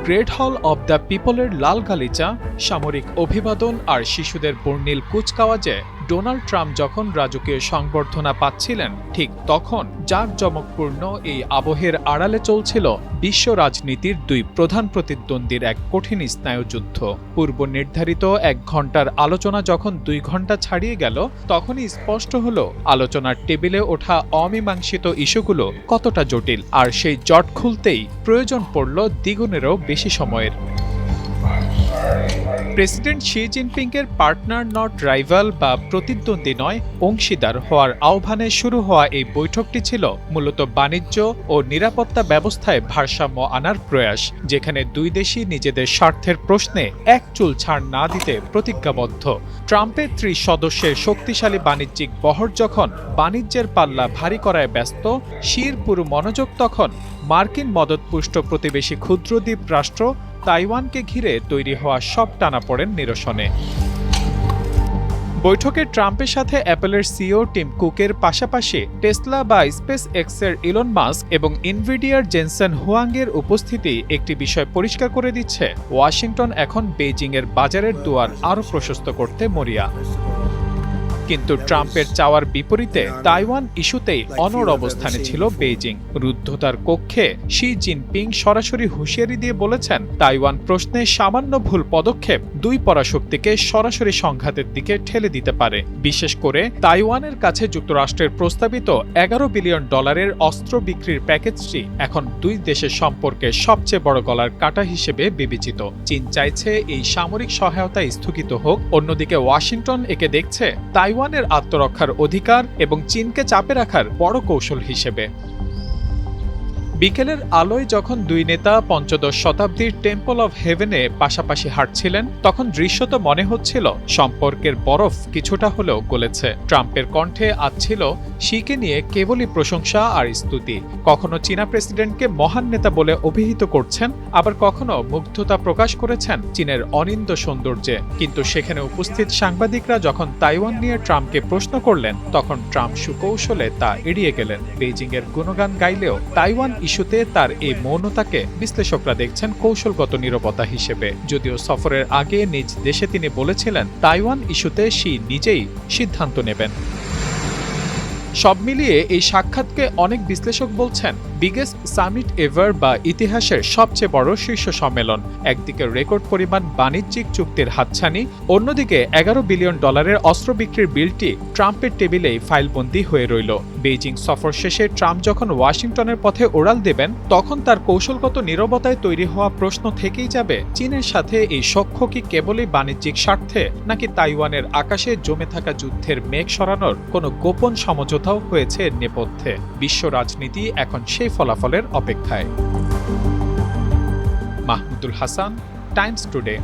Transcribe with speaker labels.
Speaker 1: Great হল of the পিপলের লাল গালিচা, সামরিক অভিবাদন আর শিশুদের বর্ণিল কুচকাওয়াজে ডোনাল্ড ট্রাম্প যখন রাজকীয় সংবর্ধনা পাচ্ছিলেন, ঠিক তখন জাঁকজমকপূর্ণ এই আবহের আড়ালে চলছিল বিশ্ব রাজনীতির দুই প্রধান প্রতিদ্বন্দ্বীর এক কঠিন স্নায়ুযুদ্ধ। পূর্ব নির্ধারিত 1 ঘণ্টার আলোচনা যখন 2 ঘণ্টা ছাড়িয়ে গেল, তখনই স্পষ্ট হল আলোচনার টেবিলে ওঠা অমীমাংসিত ইস্যুগুলো কতটা জটিল। আর সেই জট খুলতেই প্রয়োজন পড়ল দ্বিগুণেরও বেশি সময়ের। প্রেসিডেন্ট শি জিনপিংয়ের পার্টনার নট রাইভাল বা প্রতিদ্বন্দ্বী নয়, অংশীদার হওয়ার আহ্বানে শুরু হওয়া এই বৈঠকটি ছিল মূলত বাণিজ্য ও নিরাপত্তা ব্যবস্থায় ভারসাম্য আনার প্রয়াস, যেখানে দুই দেশই নিজেদের স্বার্থের প্রশ্নে এক চুল ছাড় না দিতে প্রতিজ্ঞাবদ্ধ। ট্রাম্পের 30 সদস্যের শক্তিশালী বাণিজ্যিক বহর যখন বাণিজ্যের পাল্লা ভারী করায় ব্যস্ত, শির পুরো মনোযোগ তখন মার্কিন মদতপুষ্ট প্রতিবেশী ক্ষুদ্রদ্বীপ রাষ্ট্র তাইওয়ানকে ঘিরে তৈরি হওয়া সব টানাপোড়েন নিরসনে। বৈঠকে ট্রাম্পের সাথে অ্যাপলের সিইও টিম কুকের পাশাপাশি টেসলা বা স্পেস এক্সের ইলন মাস্ক এবং ইনভিডিয়ার জেনসেন হুয়াংয়ের উপস্থিতি একটি বিষয় পরিষ্কার করে দিচ্ছে, ওয়াশিংটন এখন বেইজিংয়ের বাজারের দুয়ার আরও প্রশস্ত করতে মরিয়া। কিন্তু ট্রাম্পের চাওয়ার বিপরীতে তাইওয়ান ইস্যুতেই অনড় অবস্থানে ছিল বেইজিং। রুদ্ধতার কক্ষে শি জিনপিং সরাসরি হুঁশিয়ারি দিয়ে বলেছেন, তাইওয়ান প্রশ্নে সামান্য ভুল পদক্ষেপ দুই পরাশক্তিকে সরাসরি সংঘাতের দিকে ঠেলে দিতে পারে। বিশেষ করে তাইওয়ানের কাছে যুক্তরাষ্ট্রের প্রস্তাবিত $11 বিলিয়ন অস্ত্র বিক্রির প্যাকেজটি এখন দুই দেশের সম্পর্কে সবচেয়ে বড় গলার কাঁটা হিসেবে বিবেচিত। চীন চাইছে এই সামরিক সহায়তা স্থগিত হোক, অন্যদিকে ওয়াশিংটন একে দেখছে তাইওয়ানের আত্মরক্ষার অধিকার এবং চীনকে চাপে রাখার বড় কৌশল হিসেবে। বিকেলের আলোয় যখন দুই নেতা 15 শতাব্দীর টেম্পল অব হেভেনে পাশাপাশি হাঁটছিলেন, তখন দৃশ্যত মনে হচ্ছিল সম্পর্কের বরফ কিছুটা হলেও গলেছে। ট্রাম্পের কণ্ঠে আজ ছিল শিকে নিয়ে কেবলই প্রশংসা আর স্তুতি। কখনো চীনা প্রেসিডেন্টকে মহান নেতা বলে অভিহিত করছেন, আবার কখনো মুগ্ধতা প্রকাশ করেছেন চীনের অনিন্দ সৌন্দর্যে। কিন্তু সেখানে উপস্থিত সাংবাদিকরা যখন তাইওয়ান নিয়ে ট্রাম্পকে প্রশ্ন করলেন, তখন ট্রাম্প সুকৌশলে তা এড়িয়ে গেলেন। বেইজিংয়ের গুণগান গাইলেও তাইওয়ান ইস্যুতে তার এই মৌনতাকে বিশ্লেষকরা দেখছেন কৌশলগত নীরবতা হিসেবে। যদিও সফরের আগে নিজ দেশে তিনি বলেছিলেন, তাইওয়ান ইস্যুতে শি নিজেই সিদ্ধান্ত নেবেন। সব মিলিয়ে এই সাক্ষাৎকে অনেক বিশ্লেষক বলছেন বিগেস্ট সামিট এভার বা ইতিহাসের সবচেয়ে বড় শীর্ষ সম্মেলন। একদিকে রেকর্ড পরিমাণ বাণিজ্যিক চুক্তির হাতছানি, অন্যদিকে $11 বিলিয়ন অস্ত্র বিক্রির বিলটি ট্রাম্পের টেবিলেই ফাইলবন্দি হয়ে রইল। বেইজিং সফর শেষে ট্রাম্প যখন ওয়াশিংটনের পথে ওড়াল দেবেন, তখন তার কৌশলগত নীরবতায় তৈরি হওয়া প্রশ্ন থেকেই যাবে, চীনের সাথে এই সখ্য কি কেবলই বাণিজ্যিক স্বার্থে, নাকি তাইওয়ানের আকাশে জমে থাকা যুদ্ধের মেঘ সরানোর কোনো গোপন সমঝোতাও হয়েছে এর নেপথ্যে। বিশ্ব রাজনীতি এখন সেই ফলাফলের অপেক্ষায়। Mahmudul Hasan, Times today.